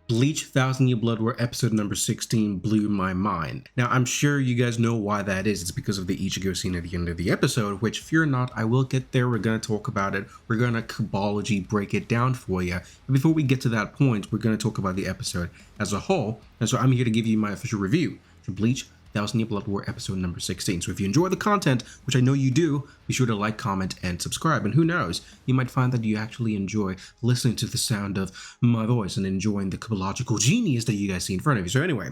Bleach Thousand Year Blood War episode number 16 blew my mind. Now, I'm sure you guys know why that is. It's because of the Ichigo scene at the end of the episode, which, fear not, I will get there. We're going to talk about it. We're going to Kabology break it down for you. But before we get to that point, we're going to talk about the episode as a whole. And so I'm here to give you my official review for Bleach Thousand Year Blood War episode number 16. So if you enjoy the content, which I know you do, be sure to like, comment, and subscribe. And who knows, you might find that you actually enjoy listening to the sound of my voice and enjoying the kabological genius that you guys see in front of you. So anyway,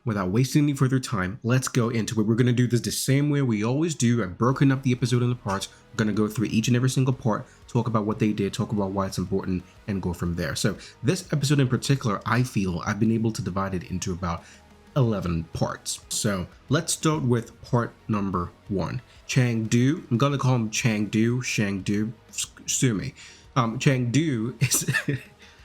without wasting any further time, let's go into it. We're going to do this the same way we always do. I've broken up the episode into parts. We're going to go through each and every single part, talk about what they did, talk about why it's important, and go from there. So this episode in particular, I feel I've been able to divide it into about 11 parts. So let's start with part number 1. Chengdu, I'm gonna call him Chengdu, sue me. Chengdu is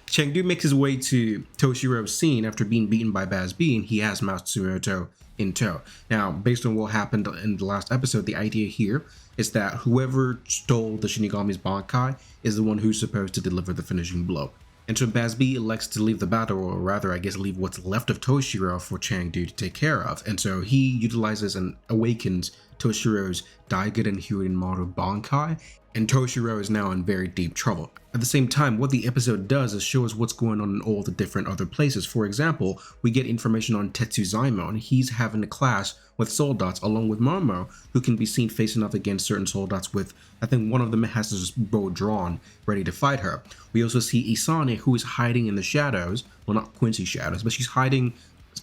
Chengdu makes his way to Toshiro's scene after being beaten by Bazz-B, and he has Matsumoto in tow. Now, based on what happened in the last episode, the idea here is that whoever stole the Shinigami's Bankai is the one who's supposed to deliver the finishing blow. And so Bazz-B elects to leave the battle, or rather, I guess, leave what's left of Toshiro for Chengdu to take care of. And so he utilizes and awakens Toshiro's Daigen and Hyuden Maru Bankai, and Toshiro is now in very deep trouble. At the same time, what the episode does is show us what's going on in all the different other places. For example, we get information on Tetsuzaimon, and he's having a clash with soldiers along with Momo, who can be seen facing off against certain soldiers with, I think one of them has his bow drawn, ready to fight her. We also see Isane, who is hiding in the shadows, well, not Quincy shadows, but she's hiding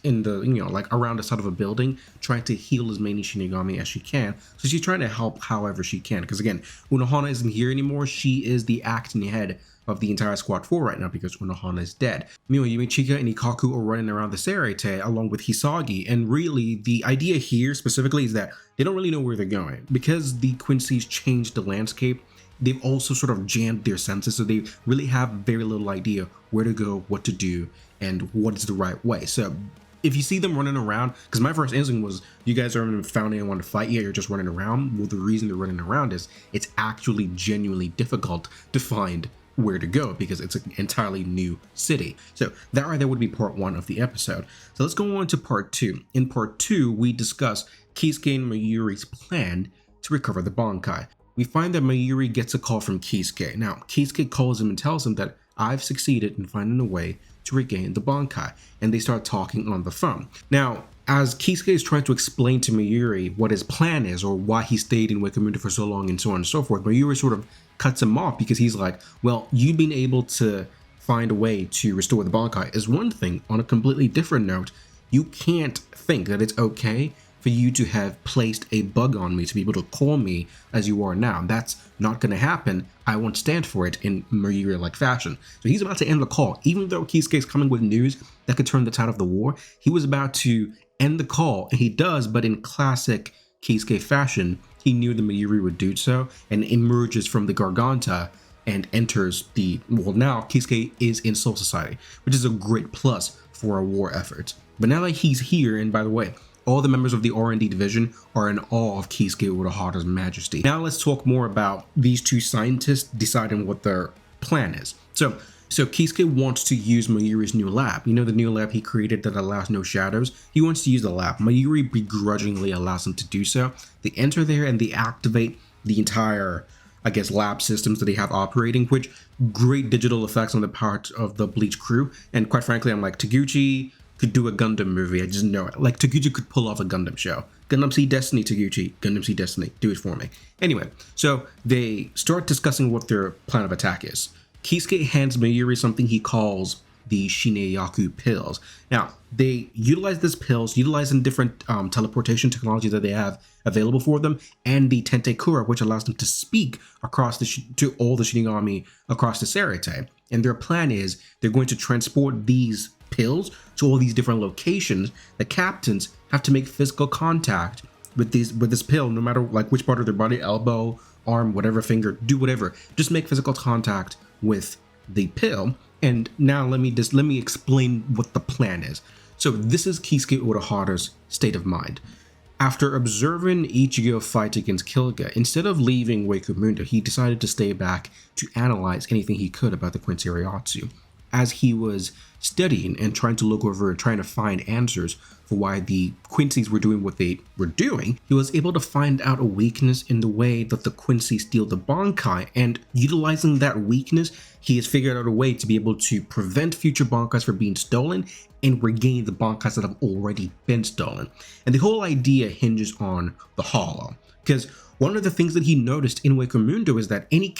in the, like around the side of a building, trying to heal as many Shinigami as she can. So she's trying to help however she can, because again, Unohana isn't here anymore. She is the acting head of the entire Squad 4 right now because Unohana is dead. Meanwhile, Yumichika and Ikaku are running around the Serete along with Hisagi, and really the idea here specifically is that they don't really know where they're going. Because the Quincy's changed the landscape, they've also sort of jammed their senses, so they really have very little idea where to go, what to do, and what is the right way. So if you see them running around, because my first instinct was, you guys haven't found anyone to fight yet, you're just running around. Well, the reason they're running around is it's actually genuinely difficult to find where to go because it's an entirely new city. So that right there would be part 1 of the episode. So let's go on to part 2. In part 2, we discuss Kisuke and Mayuri's plan to recover the Bankai. We find that Mayuri gets a call from Kisuke. Now, Kisuke calls him and tells him that I've succeeded in finding a way to regain the Bankai, and they start talking on the phone. Now, as Kisuke is trying to explain to Mayuri what his plan is or why he stayed in Wakamundo for so long and so on and so forth, Mayuri sort of cuts him off because he's like, well, you being able to find a way to restore the Bankai is one thing. On a completely different note, you can't think that it's okay for you to have placed a bug on me to be able to call me as you are now. That's not going to happen. I won't stand for it in Mayuri-like fashion. So he's about to end the call. Even though Kisuke is coming with news that could turn the tide of the war, he was about to end the call, and he does, but in classic Kisuke fashion, he knew that Mayuri would do so, and emerges from the Garganta and enters the, well, now Kisuke is in Soul Society, which is a great plus for a war effort. But now that he's here, and by the way, all the members of the R&D division are in awe of Kisuke Urahara's majesty. Now let's talk more about these two scientists deciding what their plan is. So Kisuke wants to use Mayuri's new lab. You know, the new lab he created that allows no shadows? He wants to use the lab. Mayuri begrudgingly allows him to do so. They enter there and they activate the entire, I guess, lab systems that they have operating, which great digital effects on the part of the Bleach crew. And quite frankly, I'm like, Taguchi could do a Gundam movie. I just know it. Like, Taguchi could pull off a Gundam show. Gundam Seed Destiny, Taguchi. Gundam Seed Destiny. Do it for me. Anyway, so they start discussing what their plan of attack is. Kisuke hands Mayuri something he calls the Shineyaku pills. Now, they utilize these pills, utilizing different teleportation technology that they have available for them, and the Tentekura, which allows them to speak across to all the Shinigami across the Serete. And their plan is they're going to transport these pills to all these different locations. The captains have to make physical contact with this pill, no matter like which part of their body, elbow, arm, whatever, finger, do whatever. Just make physical contact with the pill. And now let me explain what the plan is. So this is Kisuke Urahara's state of mind. After observing Ichigo fight against Kilga, instead of leaving Wakamundo, he decided to stay back to analyze anything he could about the Quincy Ryotsu. As he was studying and trying to look over, trying to find answers for why the Quincy's were doing what they were doing, he was able to find out a weakness in the way that the Quincy steal the Bankai, and utilizing that weakness, he has figured out a way to be able to prevent future Bankais from being stolen and regain the Bankais that have already been stolen. And the whole idea hinges on the Hollow, because one of the things that he noticed in Wakamundo is that any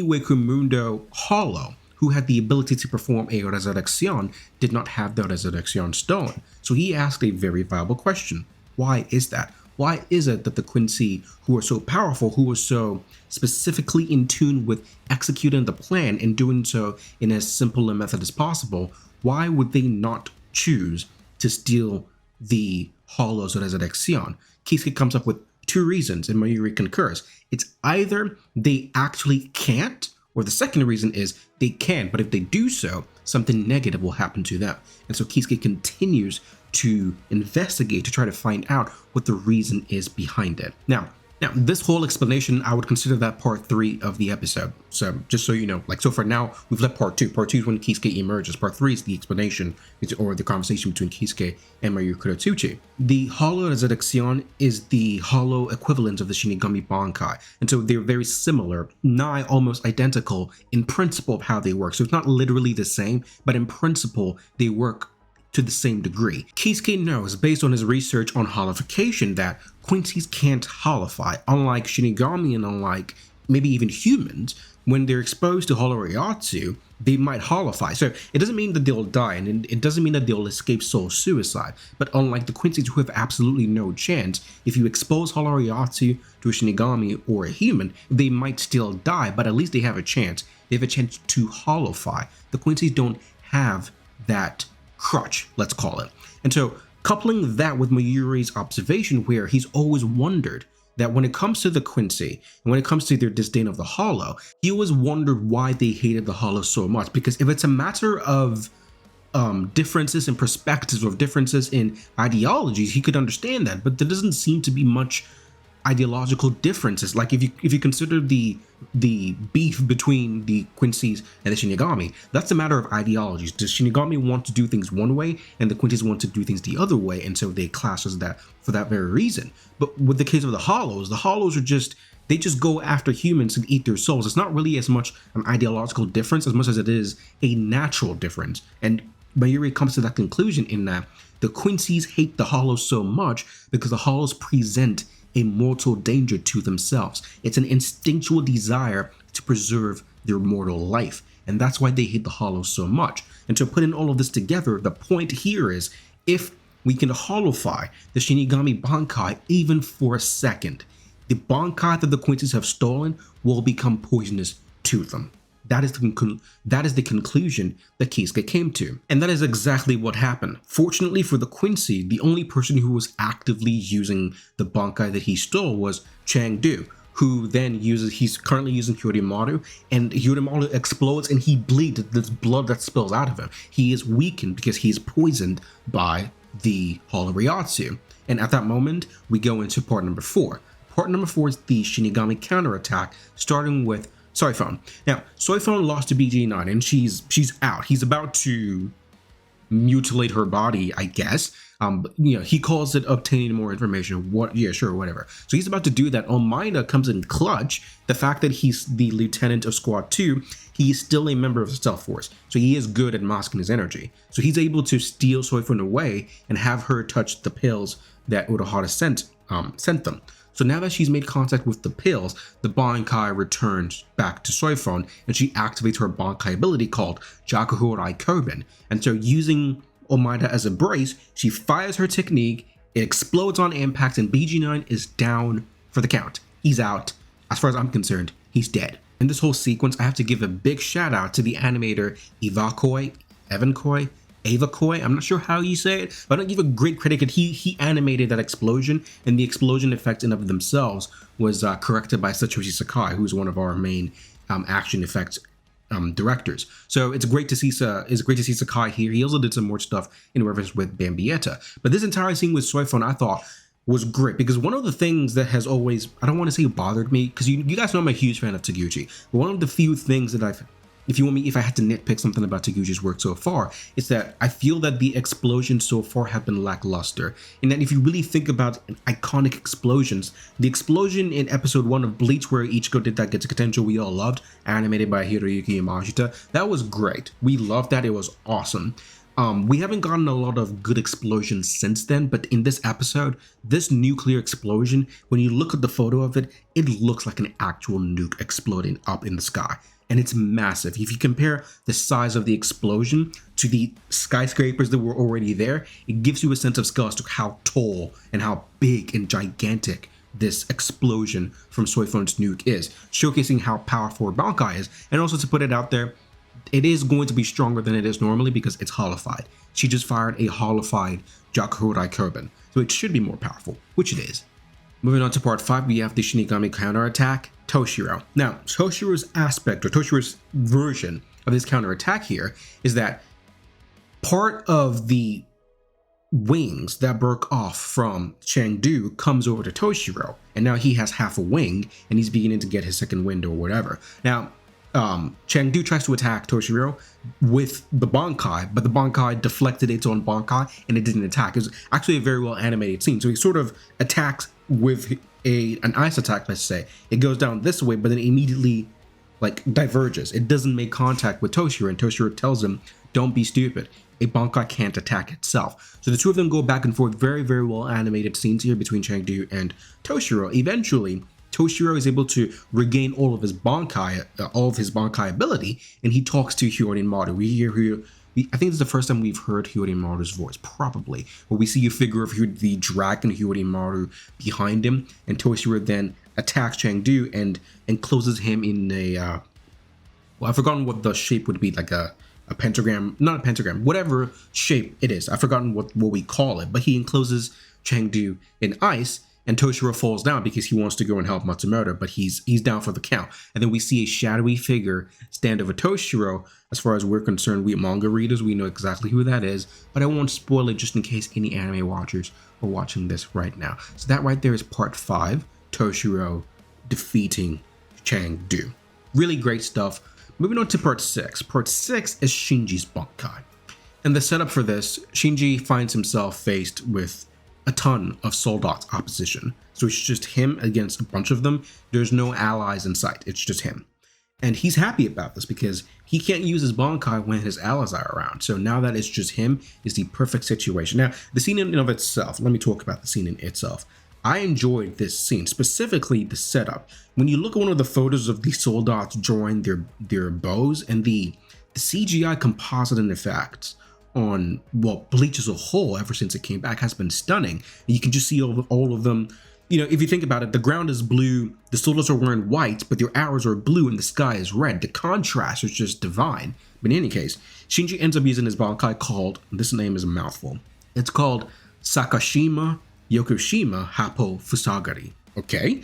Wakamundo Hollow who had the ability to perform a resurrection did not have the resurrection stone. So he asked a very viable question. Why is that? Why is it that the Quincy, who are so powerful, who are so specifically in tune with executing the plan and doing so in as simple a method as possible, why would they not choose to steal the Hollow's resurrection? Kisuke comes up with two reasons, and Mayuri concurs. It's either they actually can't, or the second reason is they can, but if they do so, something negative will happen to them. And so Kisuke continues to investigate to try to find out what the reason is behind it. Now, this whole explanation, I would consider that part 3 of the episode. So just so you know, so for now, we've left part 2. Part 2 is when Kisuke emerges. Part 3 is the explanation, or the conversation between Kisuke and Mayuri Kurotsuchi. The Hollow Resurrection is the hollow equivalent of the Shinigami Bankai. And so they're very similar, nigh almost identical in principle of how they work. So it's not literally the same, but in principle, they work to the same degree. Kisuke knows, based on his research on hollification, that Quincy's can't hollify, unlike Shinigami and unlike maybe even humans. When they're exposed to Holoriatsu, they might hollify. So it doesn't mean that they'll die, and it doesn't mean that they'll escape soul suicide. But unlike the Quincy's, who have absolutely no chance, if you expose Holoriatsu to a Shinigami or a human, they might still die, but at least they have a chance. They have a chance to hollify. The Quincy's don't have that crutch, let's call it. And so coupling that with Mayuri's observation, where he's always wondered that when it comes to the Quincy and when it comes to their disdain of the Hollow, he always wondered why they hated the Hollow so much. Because if it's a matter of differences in perspectives or differences in ideologies, he could understand that, but there doesn't seem to be much ideological differences. Like if you consider the beef between the Quincy's and the Shinigami, that's a matter of ideologies. Does Shinigami want to do things one way and the Quincy's want to do things the other way, and so they clash as that for that very reason? But with the case of the Hollows are they just go after humans and eat their souls. It's not really as much an ideological difference as much as it is a natural difference. And Mayuri comes to that conclusion in that the Quincy's hate the Hollows so much because the Hollows present a mortal danger to themselves. It's an instinctual desire to preserve their mortal life, and that's why they hate the Hollows so much. And to put in all of this together, the point here is, if we can hollify the Shinigami Bankai even for a second, the Bankai that the Quincy's have stolen will become poisonous to them. That is the conclusion that Kisuke came to. And that is exactly what happened. Fortunately for the Quincy, the only person who was actively using the Bankai that he stole was Chengdu, who then he's currently using Hyorimaru, and Hyorimaru explodes and he bleeds. There's blood that spills out of him. He is weakened because he's poisoned by the Holoriatsu. And at that moment, we go into part number 4. Part number 4 is the Shinigami counterattack, starting with Soi Fon. Now, Soi Fon lost to BG9 and she's out. He's about to mutilate her body, I guess. But, he calls it obtaining more information. Whatever. So he's about to do that. Almeida comes in clutch. The fact that he's the lieutenant of Squad 2, he's still a member of the Stealth Force. So he is good at masking his energy. So he's able to steal Soi Fon away and have her touch the pills that Urahara sent them. So now that she's made contact with the pills, the Bankai returns back to Soi Fon and she activates her Bankai ability called Jakuhurai Koben. And so using Almeida as a brace, she fires her technique, it explodes on impact, and BG9 is down for the count. He's out. As far as I'm concerned, he's dead. In this whole sequence, I have to give a big shout out to the animator Evankoi, I'm not sure how you say it, but I don't give a great credit. He animated that explosion, and the explosion effects in of themselves was corrected by Satoshi Sakai, who's one of our main action effects directors. So it's great to see Sakai here. He also did some more stuff in reference with Bambietta. But this entire scene with Soi Fon, I thought, was great, because one of the things that has always, I don't want to say bothered me, because you guys know I'm a huge fan of Taguchi, but one of the few things that I've if you want me, if I had to nitpick something about Taguchi's work so far, it's that I feel that the explosions so far have been lackluster. And that if you really think about iconic explosions, the explosion in episode 1 of Bleach where Ichigo did that Getsuka Tensho we all loved, animated by Hiroyuki Yamashita, that was great. We loved that. It was awesome. We haven't gotten a lot of good explosions since then, but in this episode, this nuclear explosion, when you look at the photo of it, it looks like an actual nuke exploding up in the sky. And it's massive. If you compare the size of the explosion to the skyscrapers that were already there, it gives you a sense of scale as to how tall and how big and gigantic this explosion from Soi Fon's nuke is, showcasing how powerful Bankai is, and also to put it out there, it is going to be stronger than it is normally because it's holified. She just fired a holified Jakurai Kurban, so it should be more powerful, which it is. Moving on to part 5, we have the Shinigami counterattack, Toshiro. Now, Toshiro's aspect, or Toshiro's version of this counterattack here, is that part of the wings that broke off from Chengdu comes over to Toshiro, and now he has half a wing, and he's beginning to get his second wind or whatever. Now, Chengdu tries to attack Toshiro with the Bankai, but the Bankai deflected its own Bankai and it didn't attack. It was actually a very well animated scene. So he sort of attacks with an ice attack, let's say. It goes down this way, but then immediately diverges. It doesn't make contact with Toshiro, and Toshiro tells him, don't be stupid. A Bankai can't attack itself. So the two of them go back and forth. Very, very well animated scenes here between Chengdu and Toshiro. Eventually, Toshiro is able to regain all of his Bankai ability, and he talks to Hyorin Maru. I think it's the first time we've heard Hyorin Maru's voice, probably, where we see a figure of the dragon Hyorin Maru behind him, and Toshiro then attacks Chengdu and encloses him in a, well, I've forgotten what the shape would be, like a pentagram, not a pentagram, whatever shape it is. I've forgotten what we call it, but he encloses Chengdu in ice, and Toshiro falls down because he wants to go and help Matsumoto, but he's down for the count. And then we see a shadowy figure stand over Toshiro. As far as we're concerned, we manga readers, we know exactly who that is, but I won't spoil it just in case any anime watchers are watching this right now. So that right there is part 5, Toshiro defeating Chengdu. Really great stuff. Moving on to part 6. Part 6 is Shinji's Bankai. And the setup for this, Shinji finds himself faced with a ton of Soldat's opposition. So it's just him against a bunch of them. There's no allies in sight. It's just him. And he's happy about this because he can't use his Bankai when his allies are around. So now that it's just him is the perfect situation. Now, the scene in and of itself, let me talk about the scene in itself. I enjoyed this scene, specifically the setup. When you look at one of the photos of the Soldats drawing their bows, and the CGI composite and effects on, well, Bleach as a whole ever since it came back has been stunning. And you can just see all of them. You know, if you think about it, the ground is blue, the soldiers are wearing white, but their arrows are blue and the sky is red. The contrast is just divine. But in any case, Shinji ends up using his Bankai called, this name is a mouthful, it's called Sakashima Yokoshima Happo Fusagari. Okay?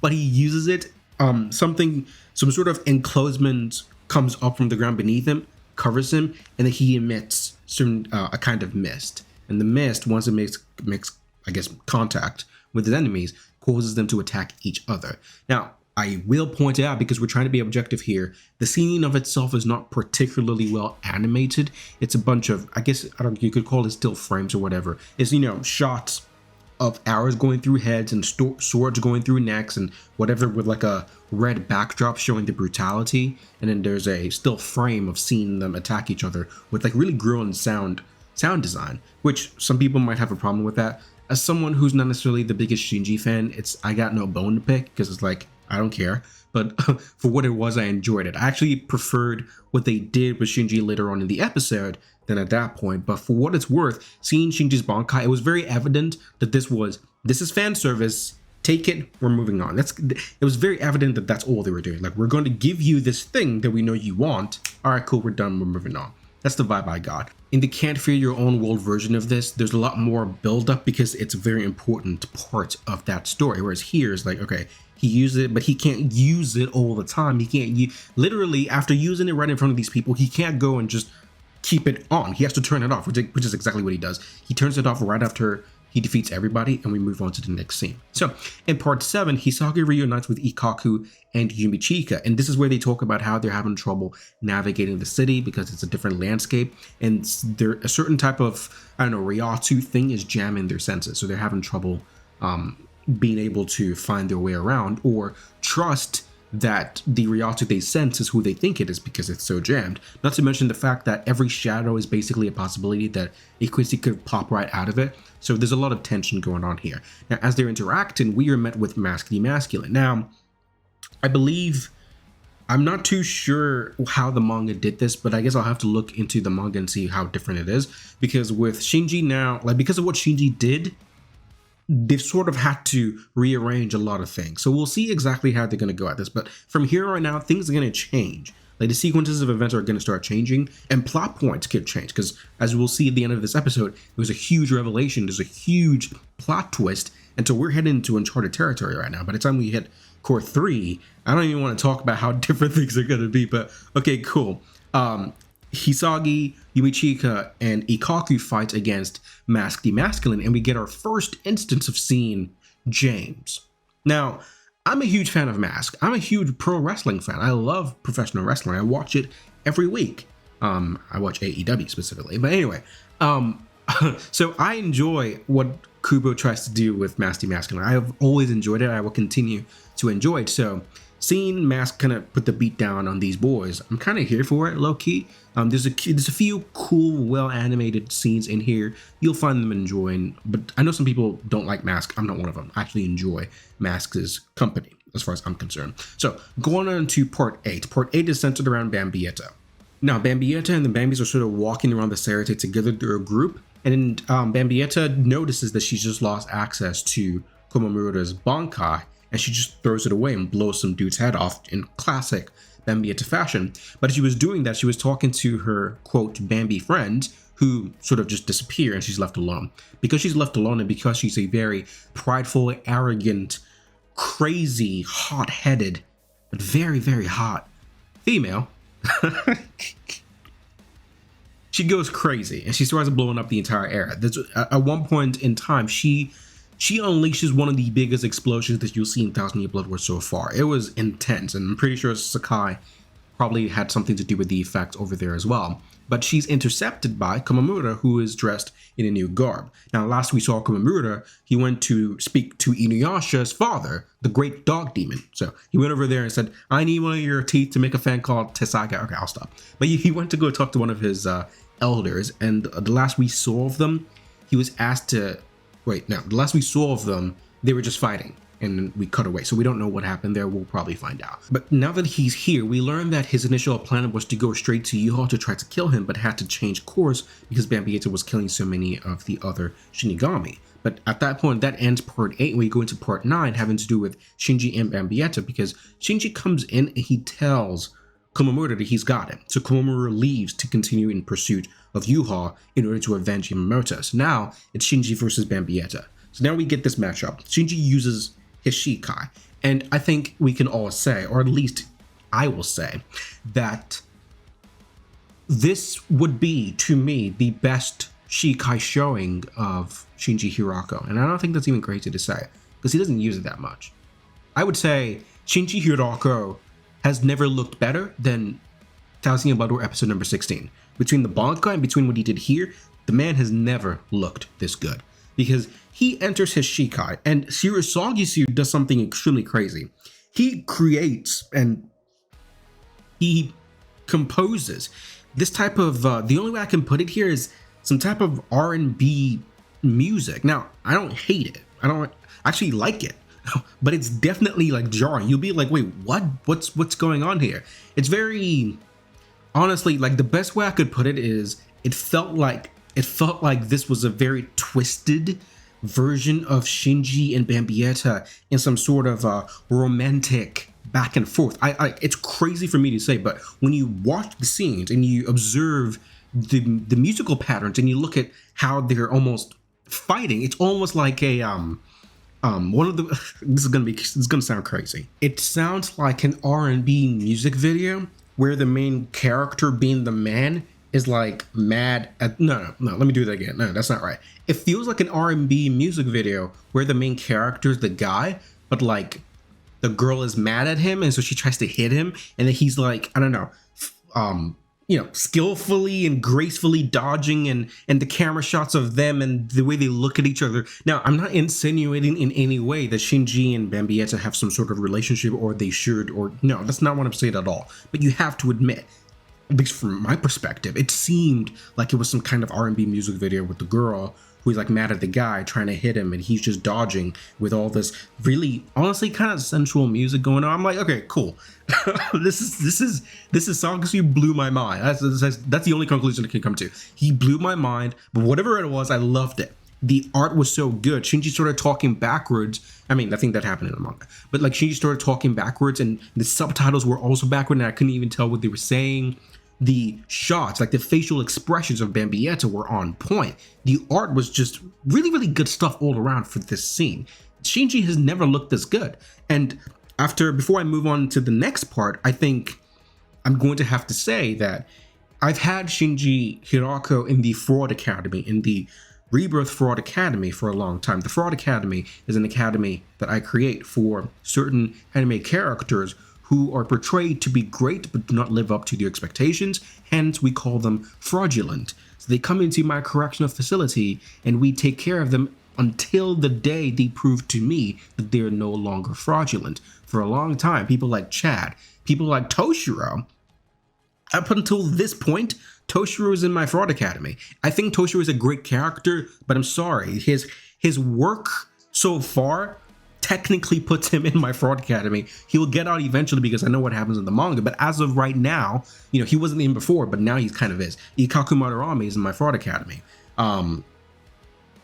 But he uses it, some sort of enclosement comes up from the ground beneath him, covers him, and then he emits a kind of mist. And the mist, once it makes I guess, contact with his enemies, causes them to attack each other. Now, I will point out, because we're trying to be objective here, the scene of itself is not particularly well animated. It's a bunch of, I guess, you could call it still frames or whatever. It's, shots of arrows going through heads and swords going through necks and whatever, with like a red backdrop showing the brutality. And then there's a still frame of seeing them attack each other with like really grueling sound design, which some people might have a problem with that. As someone who's not necessarily the biggest Shinji fan, I got no bone to pick, because it's like, I don't care. But for what it was, I enjoyed it. I actually preferred what they did with Shinji later on in the episode than at that point. But for what it's worth, seeing Shinji's Bankai, it was very evident that this is fan service. Take it, we're moving on. It was very evident that that's all they were doing. Like, we're going to give you this thing that we know you want. All right, cool, we're done, we're moving on. That's the vibe I got. In the Can't Fear Your Own World version of this, there's a lot more build up because it's a very important part of that story. Whereas here is like, okay, he used it, but he can't use it all the time. He can't literally, after using it right in front of these people, he can't go and just keep it on. He has to turn it off, which is exactly what he does. He turns it off right after he defeats everybody, and we move on to the next scene. So in part 7, Hisagi reunites with Ikkaku and Yumichika, and this is where they talk about how they're having trouble navigating the city because it's a different landscape, and there a certain type of, I don't know, Ryatsu thing is jamming their senses, so they're having trouble being able to find their way around or trust that the Ryatsu they sense is who they think it is because it's so jammed. Not to mention the fact that every shadow is basically a possibility that Ikusi could pop right out of it. So there's a lot of tension going on here. Now, as they're interacting, we are met with Mask the Masculine. Now, I believe, I'm not too sure how the manga did this, but I guess I'll have to look into the manga and see how different it is. Because with Shinji now, like because of what Shinji did, they've sort of had to rearrange a lot of things. So we'll see exactly how they're going to go at this. But from here on out, things are going to change. Like the sequences of events are going to start changing and plot points could change. Because as we'll see at the end of this episode, there's a huge revelation. There's a huge plot twist. And so we're heading into uncharted territory right now. By the time we hit core 3, I don't even want to talk about how different things are going to be. But okay, cool. Hisagi, Yumichika, and Ikkaku fight against Mask the Masculine, and we get our first instance of seeing James. Now, I'm a huge fan of Mask. I'm a huge pro wrestling fan. I love professional wrestling. I watch it every week. I watch AEW specifically. But anyway, so I enjoy what Kubo tries to do with Mask the Masculine. I have always enjoyed it. I will continue to enjoy it. So seeing Mask kind of put the beat down on these boys, I'm kind of here for it, low key. There's a few cool, well-animated scenes in here. You'll find them enjoying, but I know some people don't like Mask. I'm not one of them. I actually enjoy Mask's company, as far as I'm concerned. So, going on to part 8. Part 8 is centered around Bambietta. Now, Bambietta and the Bambis are sort of walking around the Sarate together through a group, and Bambietta notices that she's just lost access to Komamura's Bankai, and she just throws it away and blows some dude's head off in classic Bambietta fashion. But as she was doing that, she was talking to her, quote, Bambi friend, who sort of just disappear and she's left alone. Because she's left alone and because she's a very prideful, arrogant, crazy, hot-headed, but very, very hot female, she goes crazy and she starts blowing up the entire area. At one point in time, she unleashes one of the biggest explosions that you'll see in Thousand Year Blood War so far. It was intense, and I'm pretty sure Sakai probably had something to do with the effect over there as well. But she's intercepted by Komamura, who is dressed in a new garb. Now, last we saw Komamura, he went to speak to Inuyasha's father, the great dog demon. So he went over there and said, I need one of your teeth to make a fan called Tesaga. Okay, I'll stop. But he went to go talk to one of his elders, and the last we saw of them, he was asked to... the last we saw of them, they were just fighting and we cut away. So we don't know what happened there. We'll probably find out. But now that he's here, we learn that his initial plan was to go straight to Yuha to try to kill him, but had to change course because Bambietta was killing so many of the other Shinigami. But at that point, that ends part 8, and we go into part 9 having to do with Shinji and Bambietta, because Shinji comes in and he tells Komamura that he's got him. So Komamura leaves to continue in pursuit of Yuha in order to avenge Yamamoto. So now it's Shinji versus Bambietta. So now we get this matchup. Shinji uses his Shikai. And I think we can all say, or at least I will say, that this would be, to me, the best Shikai showing of Shinji Hirako. And I don't think that's even crazy to say, because he doesn't use it that much. I would say Shinji Hirako has never looked better than Thousand Year Blood War episode number 16. Between the Bankai and between what he did here, the man has never looked this good. Because he enters his Shikai, and Shirasagisu does something extremely crazy. He creates and he composes this type of, the only way I can put it here is some type of R&B music. Now, I don't hate it. I don't actually like it. But it's definitely like jarring. You'll be like, wait, what? What's going on here? It's very... Honestly, like the best way I could put it is it felt like this was a very twisted version of Shinji and Bambietta in some sort of romantic back and forth. It's crazy for me to say, but when you watch the scenes and you observe the musical patterns and you look at how they're almost fighting, it's almost like a one of the this is gonna sound crazy. It sounds like an R&B music video where the main character, being the man, is like mad at no, let me do that again. No, that's not right. It feels like an R&B music video where the main character is the guy, but like the girl is mad at him, and so she tries to hit him, and then he's like, I don't know, skillfully and gracefully dodging, and the camera shots of them and the way they look at each other. Now, I'm not insinuating in any way that Shinji and Bambietta have some sort of relationship, or they should, or no, that's not what I'm saying at all. But you have to admit, at least from my perspective, it seemed like it was some kind of R&B music video with the girl who's like mad at the guy trying to hit him, and he's just dodging with all this really, honestly, kind of sensual music going on. I'm like, okay, cool. this is Sankasu blew my mind. That's the only conclusion I can come to. He blew my mind, but whatever it was, I loved it. The art was so good. Shinji started talking backwards. I mean, I think that happened in the manga, but like Shinji started talking backwards, and the subtitles were also backward, and I couldn't even tell what they were saying. The shots, like the facial expressions of Bambietta, were on point. The art was just really, really good stuff all around for this scene. Shinji has never looked this good. And before I move on to the next part, I think I'm going to have to say that I've had Shinji Hirako in the Fraud Academy, in the Rebirth Fraud Academy, for a long time. The Fraud Academy is an academy that I create for certain anime characters who are portrayed to be great but do not live up to the expectations, hence we call them fraudulent. So they come into my correctional facility and we take care of them until the day they prove to me that they're no longer fraudulent. For a long time, people like Chad, people like Toshiro, up until this point, Toshiro is in my Fraud Academy. I think Toshiro is a great character, but I'm sorry, his work so far technically puts him in my Fraud Academy. He'll get out eventually because I know what happens in the manga, but as of right now, he wasn't in before, but now he kind of is. Ikaku Madarame is in my Fraud Academy. Tetsu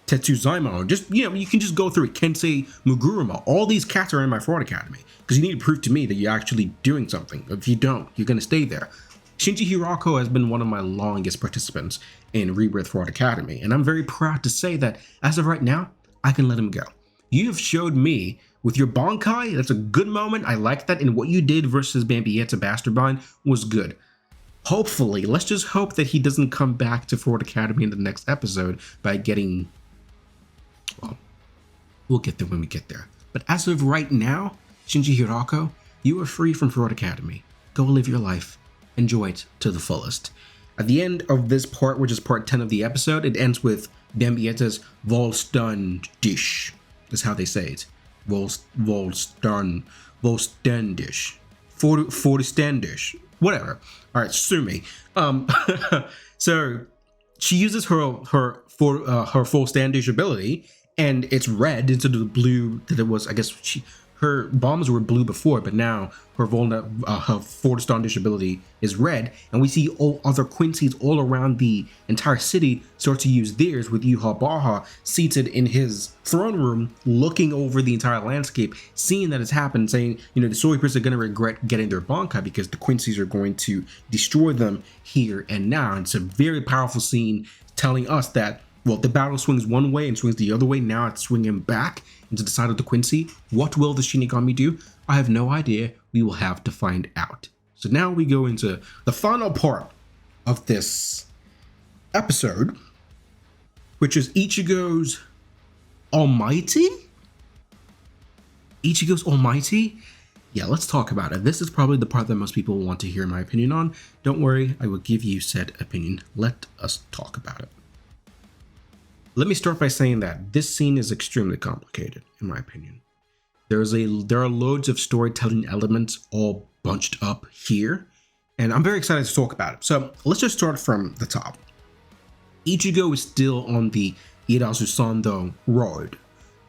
Zaimon, you can just go through it. Kensei Muguruma, all these cats are in my Fraud Academy because you need to prove to me that you're actually doing something. If you don't, you're going to stay there. Shinji Hirako has been one of my longest participants in Rebirth Fraud Academy, and I'm very proud to say that as of right now, I can let him go. You have showed me with your Bankai, that's a good moment. I like that. And what you did versus Bambietta Bastardbind was good. Hopefully, let's just hope that he doesn't come back to Fraud Academy in the next episode by getting, well, we'll get there when we get there. But as of right now, Shinji Hirako, you are free from Fraud Academy. Go live your life. Enjoy it to the fullest. At the end of this part, which is part 10 of the episode, it ends with Bambietta's Volstandish. That's how they say it. Volstandish. Forstandish. Whatever. Alright, sue me. So she uses her Volstandish ability, and it's red instead of the blue that it was. I guess her bombs were blue before, but now her Volstandish ability is red, and we see all other Quincy's all around the entire city start to use theirs, with Yuha Baha seated in his throne room, looking over the entire landscape, seeing that it's happened, saying, the Soipers are going to regret getting their Bankai because the Quincy's are going to destroy them here and now. And it's a very powerful scene telling us that, well, the battle swings one way and swings the other way. Now it's swinging back into the side of the Quincy. What will the Shinigami do? I have no idea. We will have to find out. So now we go into the final part of this episode, which is Ichigo's Almighty? Ichigo's Almighty? Yeah, let's talk about it. This is probably the part that most people want to hear my opinion on. Don't worry, I will give you said opinion. Let us talk about it. Let me start by saying that this scene is extremely complicated, in my opinion. There are loads of storytelling elements all bunched up here, and I'm very excited to talk about it. So let's just start from the top. Ichigo is still on the Irazu Sando road,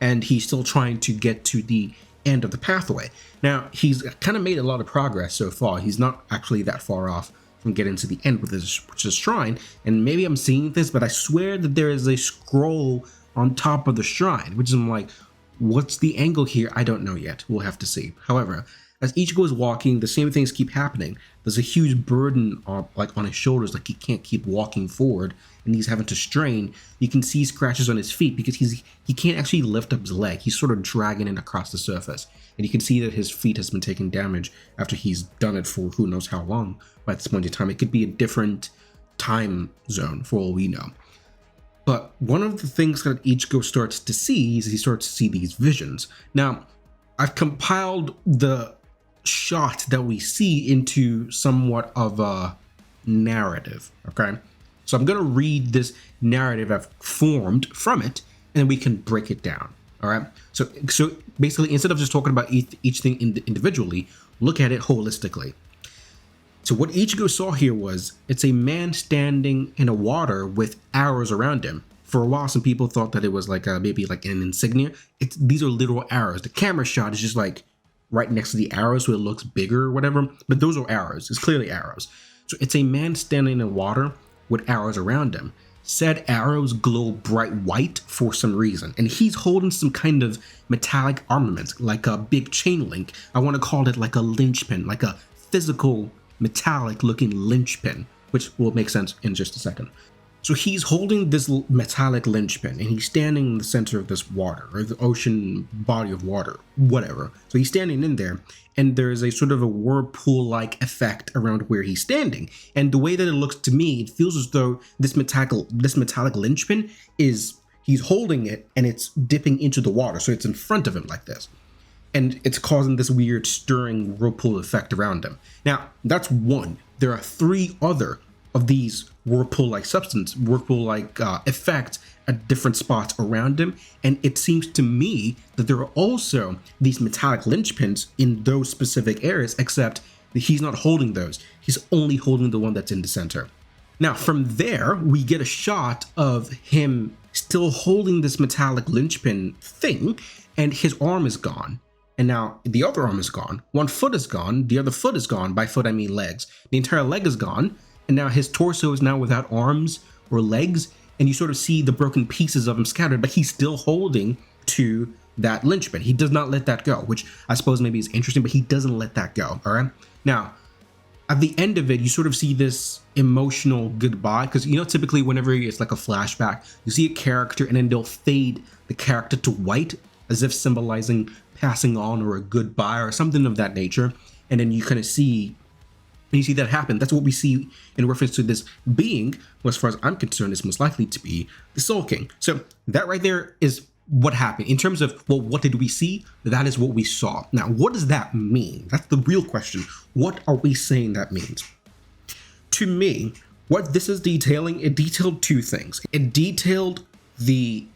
and he's still trying to get to the end of the pathway. Now, he's kind of made a lot of progress so far. He's not actually that far off from getting to the end with this shrine, and maybe I'm seeing this, but I swear that there is a scroll on top of the shrine, which I'm like, what's the angle here? I don't know yet. We'll have to see. However, as Ichigo is walking, the same things keep happening. There's a huge burden on his shoulders, like he can't keep walking forward, and he's having to strain. You can see scratches on his feet because he can't actually lift up his leg. He's sort of dragging it across the surface, and you can see that his feet has been taking damage after he's done it for who knows how long. By this point in time, it could be a different time zone for all we know. But one of the things that Ichigo starts to see is he starts to see these visions. Now, I've compiled the shot that we see into somewhat of a narrative, okay? So I'm going to read this narrative I've formed from it, and then we can break it down, all right? So basically, instead of just talking about each thing individually, look at it holistically. So what Ichigo saw here was, it's a man standing in a water with arrows around him. For a while, some people thought that it was like maybe like an insignia. These are literal arrows. The camera shot is just like right next to the arrows, so it looks bigger or whatever. But those are arrows. It's clearly arrows. So it's a man standing in water with arrows around him. Said arrows glow bright white for some reason, and he's holding some kind of metallic armament, like a big chain link. I want to call it like a linchpin, like a physical metallic looking linchpin, which will make sense in just a second. So he's holding this metallic linchpin, and he's standing in the center of this water, or the ocean body of water, whatever. So he's standing in there, and there's a sort of a whirlpool-like effect around where he's standing. And the way that it looks to me, it feels as though this metallic linchpin he's holding it, and it's dipping into the water, so it's in front of him like this. And it's causing this weird stirring whirlpool effect around him. Now, that's one. There are three other of these whirlpool-like effects at different spots around him. And it seems to me that there are also these metallic linchpins in those specific areas, except that he's not holding those. He's only holding the one that's in the center. Now, from there, we get a shot of him still holding this metallic linchpin thing, and his arm is gone. And now the other arm is gone. One foot is gone. The other foot is gone. By foot, I mean legs. The entire leg is gone. And now his torso is now without arms or legs. And you sort of see the broken pieces of him scattered, but he's still holding to that linchpin. He does not let that go, which I suppose maybe is interesting, but he doesn't let that go. All right. Now, at the end of it, you sort of see this emotional goodbye, because, you know, typically whenever it's like a flashback, you see a character and then they'll fade the character to white as if symbolizing passing on or a goodbye or something of that nature. And then you kind of see that happen. That's what we see in reference to this being, who, as far as I'm concerned, is most likely to be the Soul King. So that right there is what happened. In terms of, well, what did we see? That is what we saw. Now, what does that mean? That's the real question. What are we saying that means? To me, what this is detailing, it detailed two things. It detailed the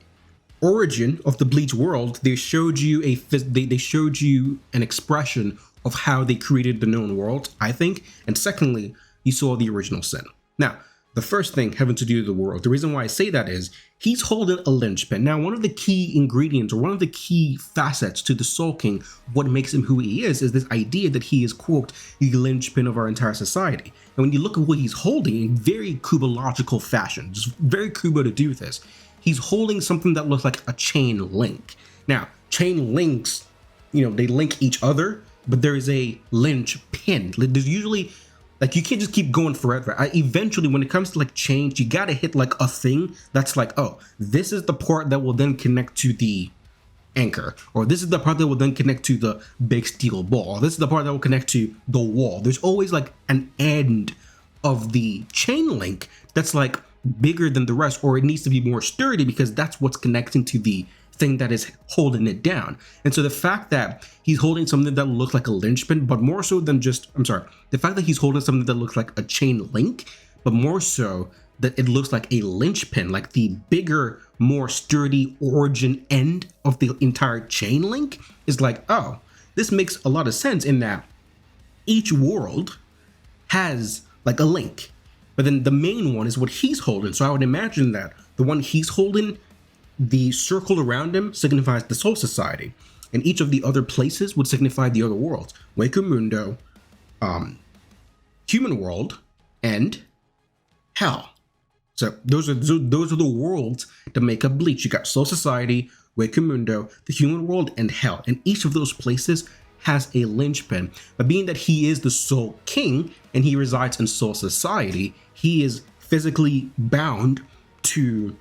origin of the Bleach world. They showed you they showed you an expression of how they created the known world, I think. And secondly, you saw the original sin. Now, the first thing having to do with the world, the reason why I say that is he's holding a linchpin. Now, one of the key ingredients, or one of the key facets to the Soul King, what makes him who he is this idea that he is, quote, the linchpin of our entire society. And when you look at what he's holding in very Kubological fashion, just very Kubo to do this, he's holding something that looks like a chain link. Now, chain links, you know, they link each other, but there is a linchpin. There's usually, like, you can't just keep going forever. Eventually, when it comes to like chains, you gotta hit like a thing that's like, oh, this is the part that will then connect to the anchor, or this is the part that will then connect to the big steel ball, or this is the part that will connect to the wall. There's always like an end of the chain link that's like bigger than the rest, or it needs to be more sturdy because that's what's connecting to the thing that is holding it down. And so the fact that he's holding something that looks like a linchpin, but more so than just, the fact that he's holding something that looks like a chain link, but more so that it looks like a linchpin, like the bigger, more sturdy origin end of the entire chain link, is like, oh, this makes a lot of sense in that each world has like a link. But then the main one is what he's holding. So I would imagine that the one he's holding, the circle around him signifies the Soul Society, and each of the other places would signify the other worlds: Wekuumundo, Human World, and Hell. So those are the worlds that make up Bleach. You got Soul Society, Wekuumundo, the Human World, and Hell, and each of those places has a linchpin. But being that he is the Soul King and he resides in Soul Society, he is physically bound to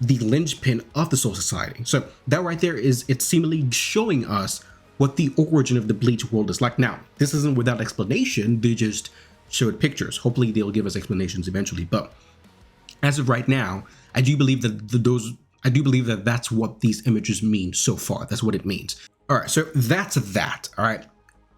the linchpin of the Soul Society. So that right there is, it's seemingly showing us what the origin of the Bleach world is like. Now, this isn't without explanation. They just showed pictures. Hopefully they'll give us explanations eventually, but as of right now, I do believe that that's what these images mean so far. That's what it means. All right, so that's that. All right.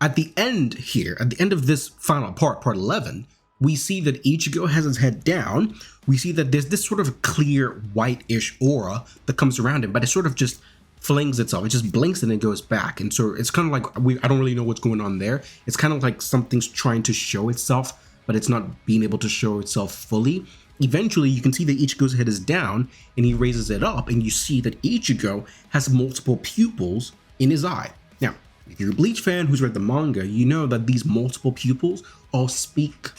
At the end here, at the end of this final part, part 11, we see that Ichigo has his head down. We see that there's this sort of clear white-ish aura that comes around him, but it sort of just flings itself. It just blinks and it goes back. And so it's kind of like, I don't really know what's going on there. It's kind of like something's trying to show itself, but it's not being able to show itself fully. Eventually, you can see that Ichigo's head is down and he raises it up, and you see that Ichigo has multiple pupils in his eye. Now, if you're a Bleach fan who's read the manga, you know that these multiple pupils all speak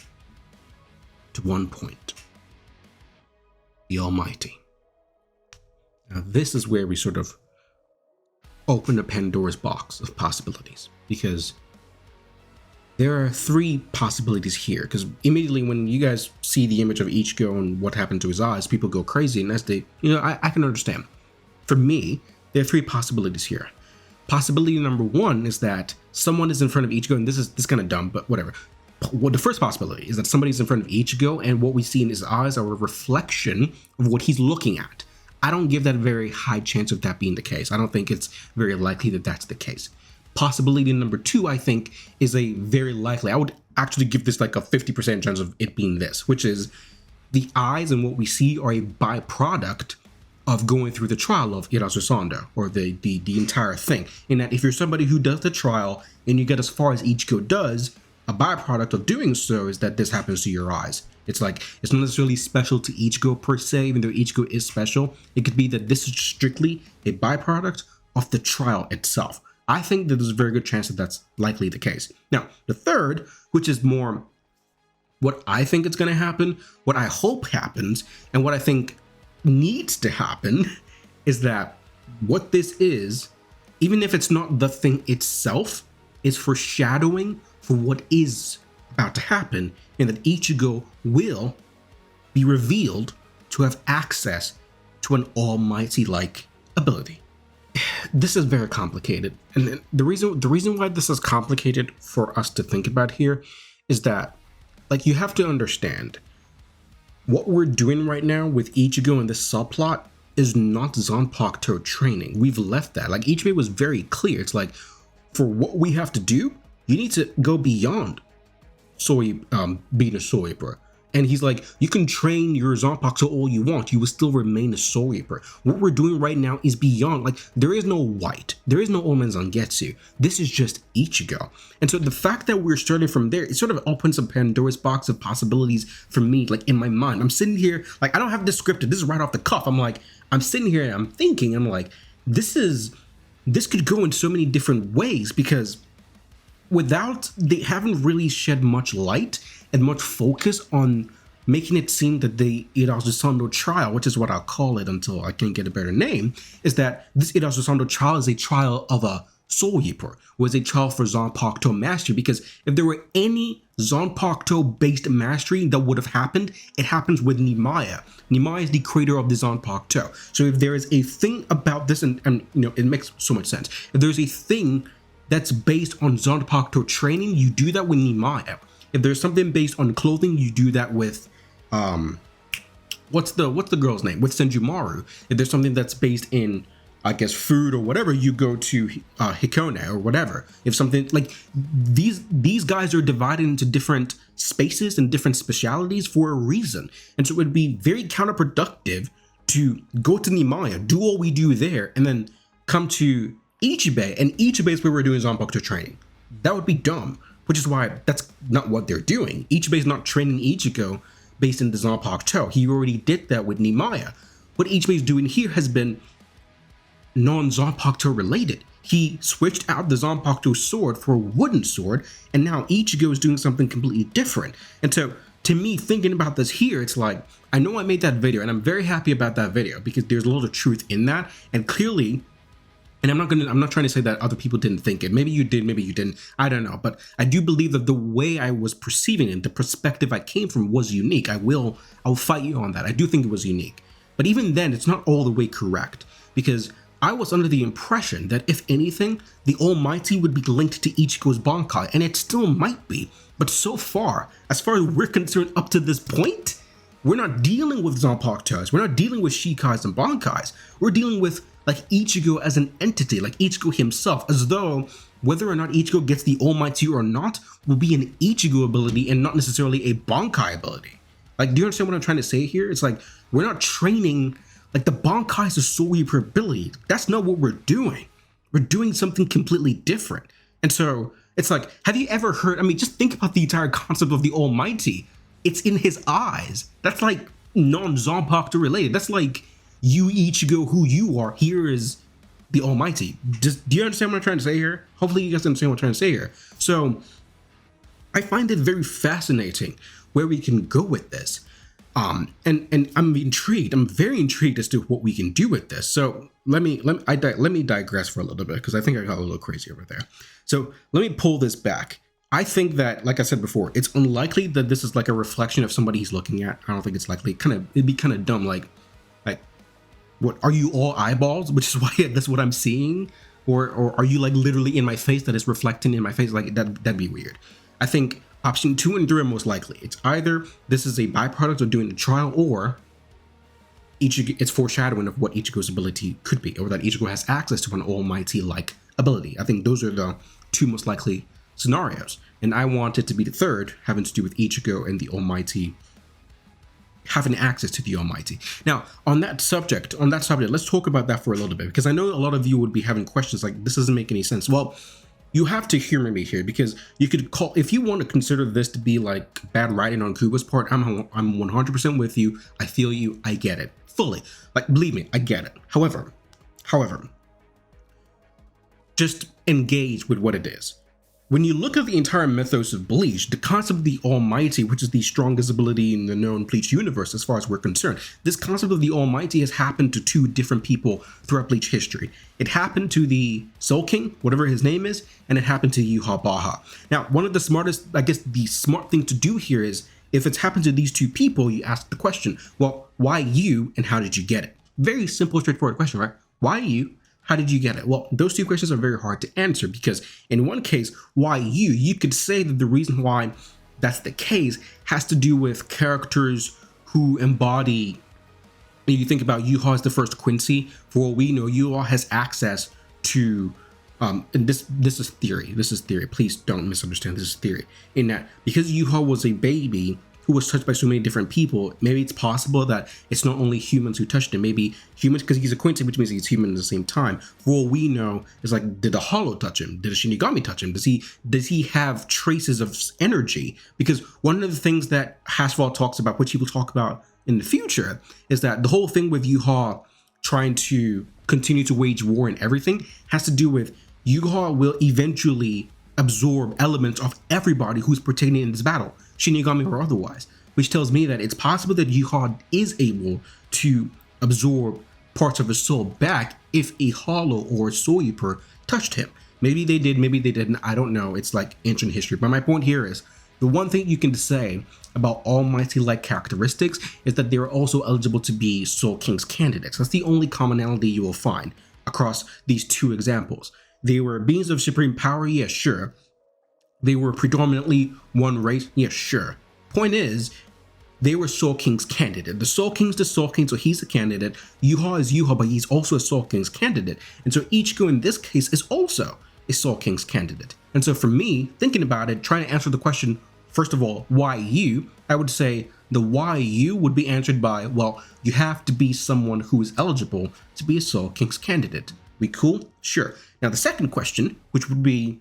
to one point: the Almighty. Now, this is where we sort of open a Pandora's box of possibilities, because there are three possibilities here. Because immediately when you guys see the image of Ichigo and what happened to his eyes, people go crazy, and I can understand. For me, there are three possibilities here. Possibility number one is that someone is in front of Ichigo, and this is kind of dumb, but whatever. Well, the first possibility is that somebody's in front of Ichigo, and what we see in his eyes are a reflection of what he's looking at. I don't give that a very high chance of that being the case. I don't think it's very likely that that's the case. Possibility number two, I think, is a very likely. I would actually give this like a 50% chance of it being this, which is the eyes and what we see are a byproduct of going through the trial of Irasusando, or the entire thing. In that if you're somebody who does the trial and you get as far as Ichigo does, a byproduct of doing so is that this happens to your eyes. It's like, it's not necessarily special to Ichigo per se, even though Ichigo is special. It could be that this is strictly a byproduct of the trial itself. I think that there's a very good chance that that's likely the case. Now, the third, which is more what I think is going to happen, what I hope happens, and what I think needs to happen, is that what this is, even if it's not the thing itself, is foreshadowing for what is about to happen, and that Ichigo will be revealed to have access to an almighty-like ability. This is very complicated, and the reason why this is complicated for us to think about here is that, like, you have to understand what we're doing right now with Ichigo and this subplot is not Zanpakuto training. We've left that. Like, Ichigo was very clear. It's like, for what we have to do, you need to go beyond being a Soi, bro. And he's like, you can train your Zanpakuto all you want, you will still remain a Soul Reaper. What we're doing right now is beyond, like, there is no white, there is no Omen Zangetsu. This is just Ichigo. And so the fact that we're starting from there, it sort of opens a Pandora's box of possibilities for me, like, in my mind. I'm sitting here, like, I don't have this scripted, this is right off the cuff. I'm sitting here and I'm thinking, I'm like, this could go in so many different ways, because they haven't really shed much light and much focus on making it seem that the Irasusando trial, which is what I'll call it until I can get a better name, is that this Irasusando trial is a trial of a Soul Reaper, was a trial for Zanpakuto mastery, because if there were any Zanpakuto based mastery that would have happened, it happens with Nimaiya. Nimaiya is the creator of the Zanpakuto. So if there is a thing about this, and it makes so much sense, if there's a thing that's based on Zanpakuto training, you do that with Nimaiya. If there's something based on clothing, you do that with what's the girl's name? With Senjumaru. If there's something that's based in, I guess, food or whatever, you go to Hikone or whatever. If something like these guys are divided into different spaces and different specialities for a reason. And so it would be very counterproductive to go to Nimaiya, do all we do there, and then come to Ichibe, and Ichibe is where we're doing Zanpakuto training. That would be dumb, which is why that's not what they're doing. Ichibe is not training Ichigo based in the Zanpakuto. He already did that with Nimaiya. What Ichibe is doing here has been non-Zanpakuto related. He switched out the Zanpakuto sword for a wooden sword, and now Ichigo is doing something completely different. And so, to me, thinking about this here, it's like, I know I made that video, and I'm very happy about that video, because there's a lot of truth in that, and clearly, and I'm not trying to say that other people didn't think it. Maybe you did, maybe you didn't. I don't know. But I do believe that the way I was perceiving it, the perspective I came from, was unique. I'll fight you on that. I do think it was unique. But even then, it's not all the way correct. Because I was under the impression that if anything, the Almighty would be linked to Ichigo's Bankai, and it still might be. But so far as we're concerned up to this point, we're not dealing with Zanpakutos, we're not dealing with Shikais and Bankais. We're dealing with like Ichigo as an entity, like Ichigo himself, as though whether or not Ichigo gets the Almighty or not will be an Ichigo ability and not necessarily a Bankai ability. Like, do you understand what I'm trying to say here? It's like, we're not training, like the Bankai is a Soi Reaper ability. That's not what we're doing. We're doing something completely different. And so it's like, have you ever heard, I mean, just think about the entire concept of the Almighty. It's in his eyes. That's like non-Zanpakuto related. That's like, you Ichigo, who you are, here is the Almighty. Do you understand what I'm trying to say here? Hopefully you guys understand what I'm trying to say here. So I find it very fascinating where we can go with this. And I'm intrigued. I'm very intrigued as to what we can do with this. So let me digress for a little bit, because I think I got a little crazy over there. So let me pull this back. I think that, like I said before, it's unlikely that this is like a reflection of somebody he's looking at. I don't think it's likely. It'd be kind of dumb. Like, what are you all eyeballs? Which is why that's what I'm seeing, or are you like literally in my face that is reflecting in my face? Like that'd be weird. I think option 2 and 3 are most likely. It's either this is a byproduct of doing the trial, or Ichigo, it's foreshadowing of what Ichigo's ability could be, or that Ichigo has access to an Almighty-like ability. I think those are the 2 most likely scenarios, and I want it to be the third, having to do with Ichigo and the Almighty, having access to the Almighty. Now, on that subject, let's talk about that for a little bit, because I know a lot of you would be having questions like, this doesn't make any sense. Well, you have to humor me here, because you could call, if you want to consider this to be like bad writing on Kuba's part, I'm 100% with you. I feel you. I get it fully. Like, believe me, I get it. However, just engage with what it is. When you look at the entire mythos of Bleach, the concept of the Almighty, which is the strongest ability in the known Bleach universe as far as we're concerned, this concept of the Almighty has happened to 2 different people throughout Bleach history. It happened to the Soul King, whatever his name is, and it happened to Yuha Baha. Now, one of the smartest, I guess the smart thing to do here is, if it's happened to these 2 people, you ask the question, well, why you and how did you get it? Very simple, straightforward question, right? Why you? How did you get it? Well, those 2 questions are very hard to answer, because in one case, why you could say that the reason why that's the case has to do with characters who embody, you think about Yuha as the first Quincy. For all we know, Yuha has access to, and this is theory, please don't misunderstand, this is theory, in that because Yuha was a baby who was touched by so many different people, maybe it's possible that it's not only humans who touched him, maybe humans, because he's a Quincy, which means he's human at the same time. For all we know, it's like, did a Hollow touch him? Did a Shinigami touch him? Does he have traces of energy? Because one of the things that Haswell talks about, which he will talk about in the future, is that the whole thing with Yuha trying to continue to wage war and everything has to do with Yuha will eventually absorb elements of everybody who's participating in this battle, Shinigami or otherwise, which tells me that it's possible that Yuha is able to absorb parts of his soul back if a Hollow or a Soi Reaper touched him. Maybe they did, maybe they didn't, I don't know. It's like ancient history. But my point here is, the one thing you can say about Almighty-like characteristics is that they're also eligible to be Soul King's candidates. That's the only commonality you will find across these 2 examples. They were beings of supreme power, yeah, sure. They were predominantly one race, yeah, sure. Point is, they were Soul King's candidate. The Soul King's the Soul King, so he's a candidate. Yuha is Yuha, but he's also a Soul King's candidate. And so Ichigo in this case is also a Soul King's candidate. And so for me, thinking about it, trying to answer the question, first of all, why you? I would say the why you would be answered by, well, you have to be someone who is eligible to be a Soul King's candidate. We cool? Sure. Now the second question, which would be,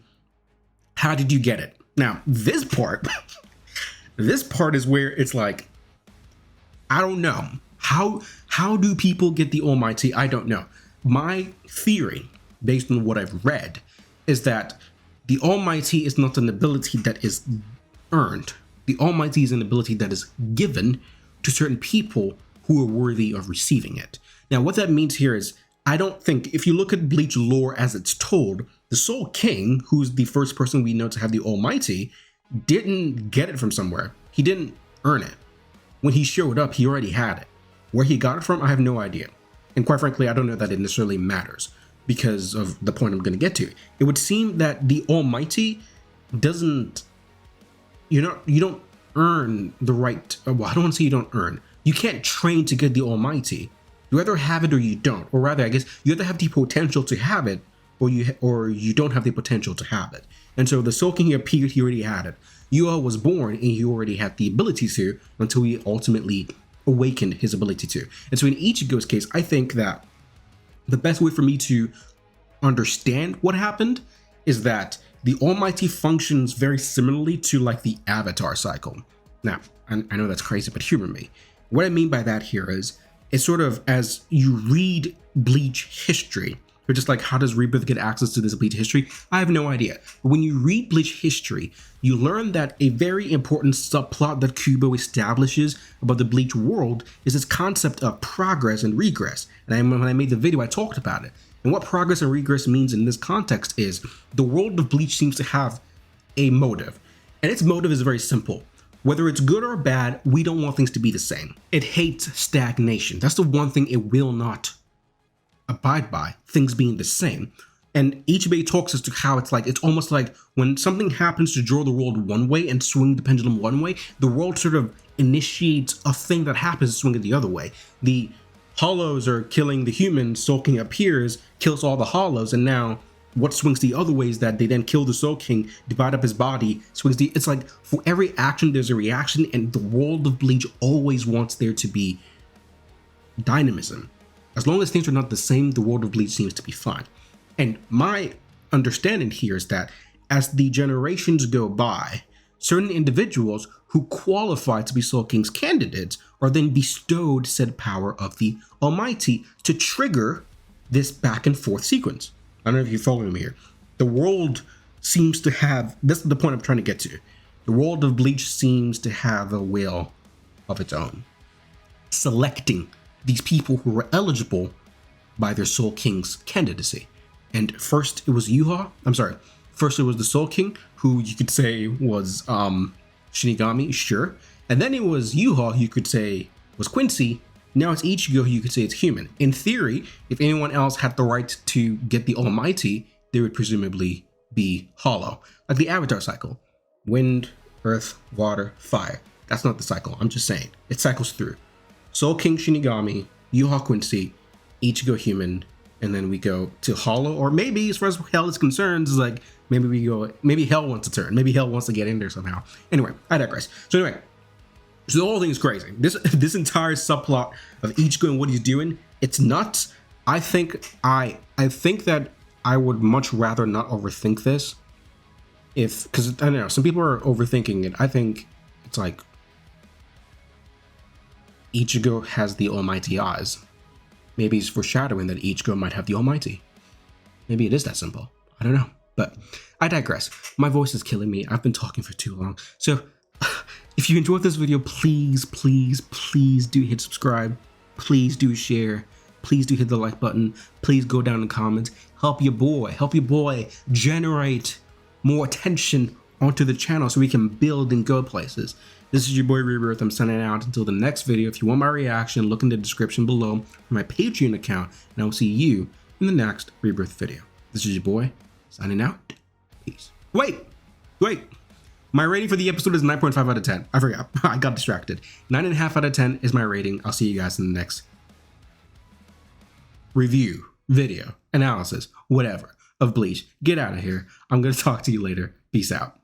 how did you get it? Now this part, this part is where it's like, I don't know. How do people get the Almighty? I don't know. My theory, based on what I've read, is that the Almighty is not an ability that is earned. The Almighty is an ability that is given to certain people who are worthy of receiving it. Now what that means here is, I don't think, if you look at Bleach lore as it's told, the Soul King, who's the first person we know to have the Almighty, didn't get it from somewhere. He didn't earn it. When he showed up, he already had it. Where he got it from, I have no idea. And quite frankly, I don't know that it necessarily matters because of the point I'm going to get to. It would seem that the Almighty doesn't, you don't earn the right, well, I don't want to say you don't earn. You can't train to get the Almighty. You either have it or you don't. Or rather, I guess, you either have the potential to have it or you don't have the potential to have it. And so the Soul King appeared, he already had it. Yuha was born and he already had the ability to until he ultimately awakened his ability to. And so in Ichigo's case, I think that the best way for me to understand what happened is that the Almighty functions very similarly to like the Avatar cycle. Now, I know that's crazy, but humor me. What I mean by that here is, it's sort of as you read Bleach history, you're just like, how does Rebirth get access to this Bleach history? I have no idea. But when you read Bleach history, you learn that a very important subplot that Kubo establishes about the Bleach world is this concept of progress and regress. And when I made the video, I talked about it. And what progress and regress means in this context is the world of Bleach seems to have a motive. And its motive is very simple. Whether it's good or bad, we don't want things to be the same. It hates stagnation. That's the one thing it will not abide by, things being the same. And Ichigo talks as to how it's almost like when something happens to draw the world one way and swing the pendulum one way, the world sort of initiates a thing that happens to swing it the other way. The hollows are killing the humans, Soul King appears, kills all the hollows, and now what swings the other way is that they then kill the Soul King, divide up his body, it's like for every action there's a reaction, and the world of Bleach always wants there to be dynamism. As long as things are not the same, the world of Bleach seems to be fine. And my understanding here is that as the generations go by, certain individuals who qualify to be Soul King's candidates are then bestowed said power of the Almighty to trigger this back and forth sequence. I don't know if you're following me here. The world seems to have, this is the point I'm trying to get to. The world of Bleach seems to have a will of its own, selecting these people who were eligible by their Soul King's candidacy. And first it was first it was the Soul King, who you could say was Shinigami, sure. And then it was Yuha, you could say was Quincy. Now it's Ichigo, who you could say it's human. In theory, if anyone else had the right to get the Almighty, they would presumably be hollow. Like the Avatar cycle. Wind, earth, water, fire. That's not the cycle, I'm just saying. It cycles through. Soul King Shinigami, Yuha Quincy, Ichigo human, and then we go to hollow, or maybe as far as hell is concerned, it's like maybe hell wants to turn, maybe hell wants to get in there somehow. Anyway, I digress. So anyway, so the whole thing is crazy. This entire subplot of Ichigo and what he's doing, it's nuts. I think that I would much rather not overthink this, because I don't know, some people are overthinking it. I think it's like Ichigo has the Almighty eyes. Maybe he's foreshadowing that Ichigo might have the Almighty. Maybe it is that simple. I don't know. But I digress. My voice is killing me. I've been talking for too long. So if you enjoyed this video, please, please, please do hit subscribe. Please do share. Please do hit the like button. Please go down in the comments. Help your boy generate more attention onto the channel so we can build and go places. This is your boy Rebirth. I'm signing out until the next video. If you want my reaction, look in the description below for my Patreon account, and I will see you in the next Rebirth video. This is your boy, signing out. Peace. Wait. My rating for the episode is 9.5 out of 10. I forgot. I got distracted. 9.5 out of 10 is my rating. I'll see you guys in the next review, video, analysis, whatever, of Bleach. Get out of here. I'm going to talk to you later. Peace out.